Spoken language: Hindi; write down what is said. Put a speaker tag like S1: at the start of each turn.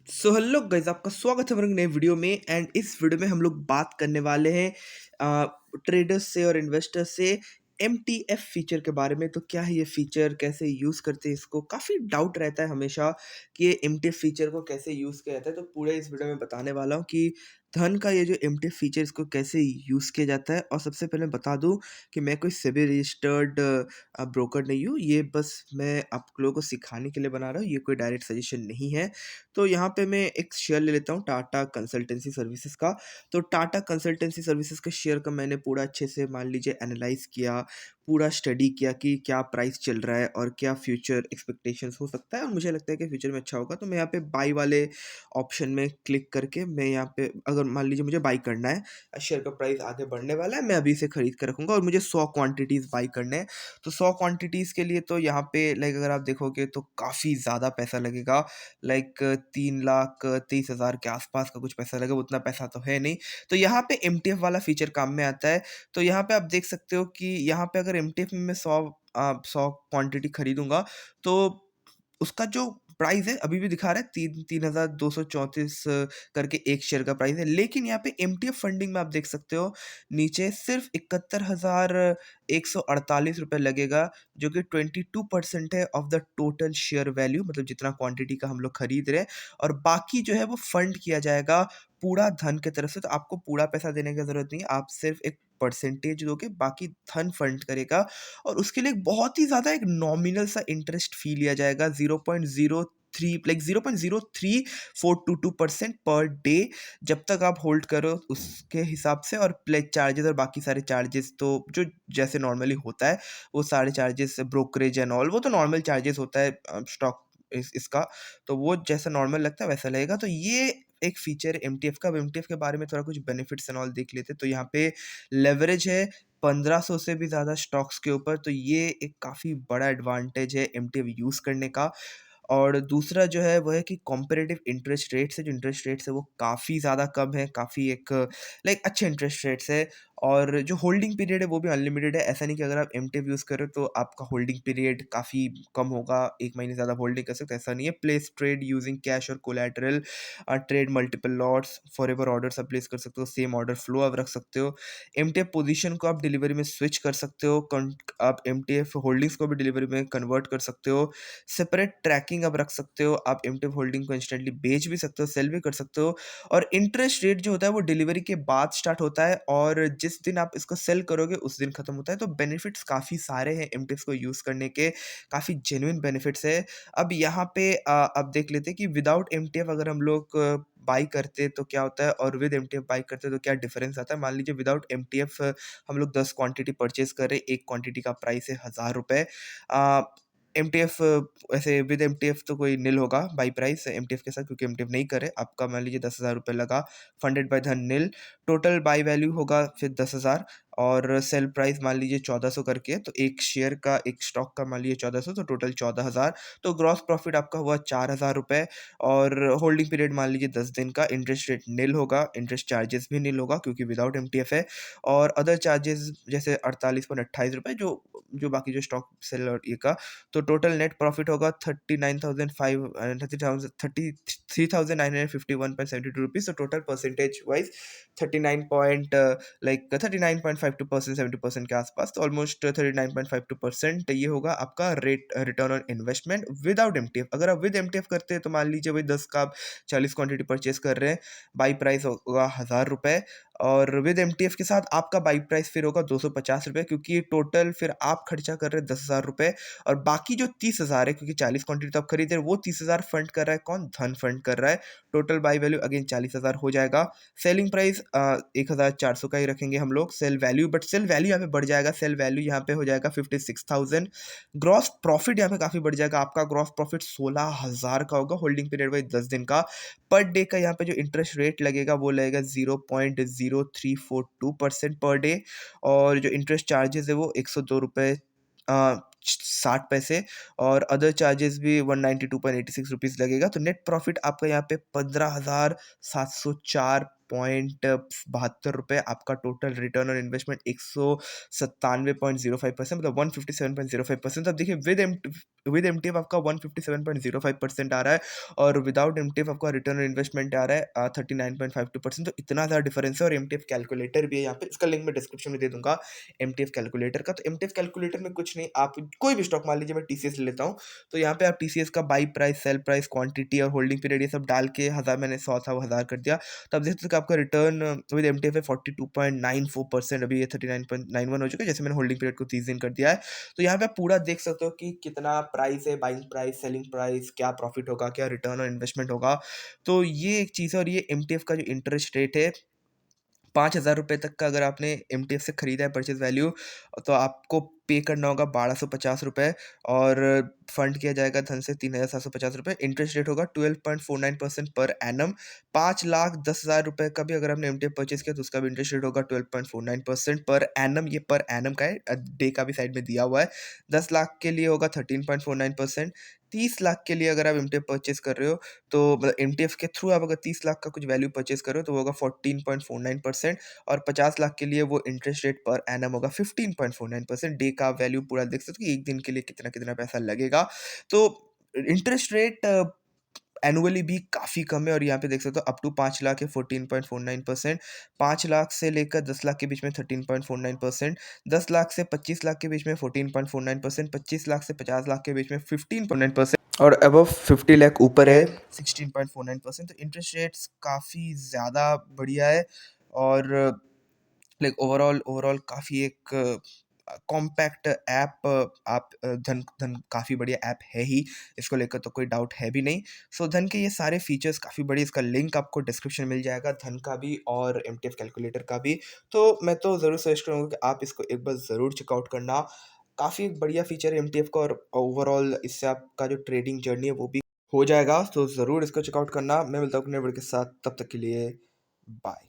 S1: सो हेलो गाइस, आपका स्वागत है हमारे नए वीडियो में। एंड इस वीडियो में हम लोग बात करने वाले हैं ट्रेडर्स से और इन्वेस्टर्स से MTF फीचर के बारे में। तो क्या है ये फीचर, कैसे यूज़ करते हैं इसको? काफ़ी डाउट रहता है हमेशा कि ये MTF फीचर को कैसे यूज़ किया जाता है। तो पूरे इस वीडियो में बताने वाला हूँ कि धन का ये जो MTF फीचर इसको कैसे यूज़ किया जाता है। और सबसे पहले बता दूँ कि मैं कोई सेबी रजिस्टर्ड ब्रोकर नहीं हूँ। ये बस मैं आप लोगों को सिखाने के लिए बना रहा हूँ, ये कोई डायरेक्ट सजेशन नहीं है। तो यहाँ पे मैं एक शेयर ले लेता हूँ टाटा कंसल्टेंसी सर्विसेज का। तो टाटा कंसल्टेंसी सर्विसेज के शेयर का मैंने पूरा अच्छे से मान लीजिए एनालाइज किया, पूरा स्टडी किया कि क्या प्राइस चल रहा है और क्या फ्यूचर एक्सपेक्टेशंस हो सकता है, और मुझे लगता है कि फ्यूचर में अच्छा होगा। तो मैं यहाँ पे बाई वाले ऑप्शन में क्लिक करके मैं यहाँ पे, अगर मान लीजिए मुझे बाई करना है, शेयर का प्राइस आगे बढ़ने वाला है, मैं अभी से खरीद कर रखूँगा और मुझे 100 क्वांटिटीज़ बाई करने हैं। तो 100 क्वांटिटीज़ के लिए तो यहाँ पे लाइक अगर आप देखोगे तो काफ़ी ज़्यादा पैसा लगेगा। लाइक 3,30,000 के आसपास का कुछ पैसा लगेगा, उतना पैसा तो है नहीं। तो यहाँ पे MTF वाला फीचर काम में आता है। तो यहाँ पे आप देख सकते हो कि यहाँ पे अगर MTF में मैं 100 क्वांटिटी खरीदूँगा तो उसका जो प्राइस है अभी भी दिखा रहा है 3,234 करके एक शेयर का प्राइस है। लेकिन यहाँ पे MTF फंडिंग में आप देख सकते हो नीचे सिर्फ 71,148 रुपये लगेगा, जो कि 22% है of the total share value, मतलब जितना क्वांटिटी का हम लोग खरीद रहे हैं। और बाकी जो है वो फंड किया जाएगा पूरा धन की तरफ से। तो आपको पूरा पैसा देने की ज़रूरत नहीं है, आप सिर्फ एक परसेंटेज दोगे, बाकी धन फंड करेगा। और उसके लिए एक बहुत ही ज़्यादा एक नॉमिनल सा इंटरेस्ट फी लिया जाएगा, 0.03 लाइक 0.03422% पर डे, जब तक आप होल्ड करो उसके हिसाब से। और प्लेज चार्जेस और बाकी सारे चार्जेस तो जो जैसे नॉर्मली होता है, वो सारे चार्जेस ब्रोकरेज एंड ऑल, वो तो नॉर्मल चार्जेस होता है स्टॉक इसका। तो वो जैसा नॉर्मल लगता है वैसा लगेगा। तो ये एक फीचर है MTF का। अब MTF के बारे में थोड़ा कुछ बेनिफिट्स एंड ऑल देख लेते हैं। तो यहाँ पे लेवरेज है 1500 से भी ज़्यादा स्टॉक्स के ऊपर। तो ये एक काफ़ी बड़ा एडवांटेज है MTF यूज़ करने का। और दूसरा जो है वो है कि कॉम्पेरेटिव इंटरेस्ट रेट्स है, जो इंटरेस्ट रेट्स है वो काफ़ी ज़्यादा कम है, काफ़ी एक लाइक अच्छे इंटरेस्ट रेट्स है। और जो होल्डिंग पीरियड है वो भी अनलिमिटेड है। ऐसा नहीं कि अगर आप MTF यूज़ करो तो आपका होल्डिंग पीरियड काफ़ी कम होगा, 1 महीने ज़्यादा होल्डिंग कर सकते हैं, ऐसा नहीं है। प्लेस ट्रेड यूजिंग कैश और collateral, trade multiple lots, forever orders आप प्लेस कर सकते हो, सेम ऑर्डर फ्लो आप रख सकते हो। MTF पोजीशन को आप डिलीवरी में स्विच कर सकते हो, आप MTF होल्डिंग्स को भी डिलीवरी में कन्वर्ट कर सकते हो। सेपरेट ट्रैकिंग आप रख सकते हो, आप MTF होल्डिंग को इंस्टेंटली बेच भी सकते हो, सेल भी कर सकते हो। और इंटरेस्ट रेट जो होता है वो डिलीवरी के बाद स्टार्ट होता है, और जिस दिन आप इसको सेल करोगे उस दिन खत्म होता है। तो बेनिफिट्स काफ़ी सारे हैं MTF को यूज़ करने के, काफ़ी जेन्युइन बेनिफिट्स है। अब यहाँ पे अब देख लेते हैं कि विदाउट MTF अगर हम लोग बाई करते तो क्या होता है, और विद MTF बाई करते तो क्या डिफरेंस आता है। मान लीजिए विदाउट MTF हम लोग 10 क्वांटिटी परचेज कर रहे हैं, एक क्वांटिटी का प्राइस है 1000 रुपये। MTF ऐसे विद MTF तो कोई नील होगा बाई प्राइस MTF के साथ, क्योंकि MTF नहीं करे। आपका मान लीजिए 10,000 रुपये लगा, फंडेड बाय धन नील, टोटल बाई वैल्यू होगा फिर 10,000, और सेल प्राइस मान लीजिए 1400 करके है। तो एक शेयर का, एक स्टॉक का मान लीजिए 1400, तो टोटल 14,000। तो ग्रॉस प्रॉफिट आपका हुआ 4,000 रुपये। और होल्डिंग पीरियड मान लीजिए 10 दिन का, इंटरेस्ट रेट नील होगा, इंटरेस्ट चार्जेस भी नील होगा क्योंकि विदाउट MTF है। और अदर चार्जेस जैसे 48.28 रुपये, जो बाकी जो स्टॉक सेल और ये का। तो टोटल नेट प्रॉफिट होगा 39,951.72 रुपीज़। तो टोटल परसेंटेज वाइज 39.52%, 70% के आसपास, तो ऑलमोस्ट 39.52% ये होगा आपका rate, return on investment without MTF। अगर आप विद MTF करते हैं तो मान लीजिए वही 10 का आप 40 क्वांटिटी परचेज कर रहे हैं, बाई प्राइस होगा 1000 रुपये। और विद MTF के साथ आपका बाई प्राइस फिर होगा 250 रुपये, क्योंकि टोटल फिर आप खर्चा कर रहे हैं 10,000 रुपये। और बाकी जो 30,000 है, क्योंकि 40 क्वांटिटी तो आप खरीद रहे हैं, वो 30,000 फंड कर रहा है कौन? धन फंड कर रहा है। टोटल बाई वैल्यू अगेन 40,000 हो जाएगा। सेलिंग प्राइस 1,400 का ही रखेंगे हम लोग, sale value, but sale value यहाँ पे बढ़ जाएगा, सेल वैल्यू यहाँ पे हो जाएगा 56,000। ग्रॉस प्रॉफिट यहाँ पे काफ़ी बढ़ जाएगा, आपका ग्रॉस प्रॉफिट 16,000 का होगा, होल्डिंग पीरियड वाइज 10 दिन का। पर डे का यहाँ पे जो इंटरेस्ट रेट लगेगा वो लगेगा 0.0342% पर डे। और जो इंटरेस्ट चार्जेस है वो 102 रुपये 60 पैसे, और अदर चार्जेस भी 192.86 रुपीज़ लगेगा। तो नेट प्रॉफिट आपका यहाँ पे 15,704 ₹157.72, आपका टोटल रिटर्न ऑन इन्वेस्टमेंट 197.05% मतलब 157.05%। अब देखिए विद एमटीएफ आपका 157.05% आ रहा है और विदाउट एमटीएफ आपका रिटर्न ऑन इन्वेस्टमेंट आ रहा है 39.52%। तो इतना ज़्यादा डिफरेंस है और एमटीएफ कैलकुलेटर भी है यहाँ पे, इसका लिंक मैं डिस्क्रिप्शन में दे दूंगा एमटीएफ कैलकुलेटर का। तो एमटीएफ कैलकुलेटर में कुछ नहीं, आप कोई भी स्टॉक मान लीजिए मैं टीसीएस ले लेता हूँ, तो यहाँ पे आप टीसीएस का by price, sale price, quantity और होल्डिंग पीरियड ये सब डाल के 1000, मैंने 100 था वो 1000 कर दिया, तो आप देख सकते हो कि आपका रिटर्न विद एमटीएफ है 42.94%। अभी ये 39.91 हो चुका है, जैसे मैंने होल्डिंग पीरियड को 30 दिन कर दिया है। तो यहाँ पे आप पूरा देख सकते हो कि कितना प्राइस है, बाइंग प्राइस, सेलिंग प्राइस, क्या प्रॉफिट होगा, क्या रिटर्न ऑन इन्वेस्टमेंट होगा। तो ये एक चीज़ है। और ये एमटीएफ का जो इंटरेस्ट रेट है, 5,000 रुपये तक का अगर आपने एमटीएफ से खरीदा है परचेज वैल्यू, तो आपको पे करना होगा 1250 रुपये और फंड किया जाएगा धन से 3,750 रुपये। इंटरेस्ट रेट होगा 12.49% पर एनम। 5,10,000 रुपये का भी अगर आपने एमटीएफ परचेज किया तो उसका भी इंटरेस्ट रेट होगा 12.49% पर एनम। ये पर एनम का है, डे का भी साइड में दिया हुआ है। 10 लाख के लिए होगा 13.49%। 30 लाख के लिए अगर आप एमटीएफ परचेज कर रहे हो, तो मतलब एमटीएफ के थ्रू आप अगर 30 लाख का कुछ वैल्यू परचेज कर रहे हो तो वो होगा 14.49%। और 50 लाख के लिए वो इंटरेस्ट रेट पर एनम होगा 15.49%। डे का वैल्यू पूरा देख सकते हो कि एक दिन के लिए कितना कितना पैसा लगेगा। तो इंटरेस्ट रेट एनुअली भी काफ़ी कम है और यहाँ पे देख सकते हो अप टू 5 लाख है 14.49%, 5 लाख से लेकर 10 लाख के बीच में 13.49%, 10 लाख से 25 लाख के बीच में 14.49%, 25 लाख से 50 लाख के बीच में 15.9% और अबव 50 लाख ऊपर है 16.49%। तो इंटरेस्ट रेट्स काफ़ी ज़्यादा बढ़िया है और लाइक ओवरऑल काफ़ी एक कॉम्पैक्ट ऐप, आप धन धन काफ़ी बढ़िया ऐप है ही, इसको लेकर तो कोई डाउट है भी नहीं। सो धन के ये सारे फीचर्स काफ़ी बढ़िया, इसका लिंक आपको डिस्क्रिप्शन में मिल जाएगा, धन का भी और एमटीएफ कैलकुलेटर का भी। तो मैं तो ज़रूर सजेस्ट करूँगा कि आप इसको एक बार ज़रूर चेकआउट करना। काफ़ी बढ़िया फीचर है एमटीएफ का और ओवरऑल इससे आपका जो ट्रेडिंग जर्नी है वो भी हो जाएगा। तो ज़रूर इसको चेकआउट करना। मैं मिलता हूँ अपने वीडियो के साथ, तब तक के लिए बाय।